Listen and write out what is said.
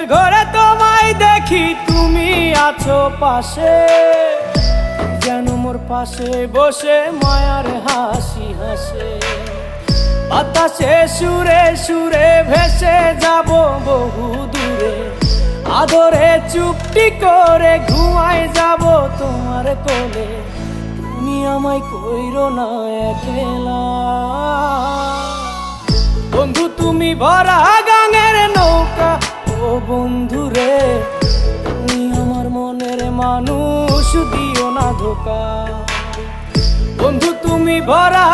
ঘুমের ঘরে তোমায় দেখি, তুমি আছো পাশে, যেন মোর পাশে বসে মায়ার হাসি হাসে। বাতাসে সুরে সুরে ভেসে যাব বহু দূরে, আদরে চুপটি করে ঘুমায় যাব তোমার কোলে। তুমি আমায় কইরো না একলা বন্ধু, তুমি ভরা গাঙের নৌকা। ও বন্ধু রে, তুমি আমার মনের মানুষ, দিও না ধোকা। বন্ধু তুমি ভরা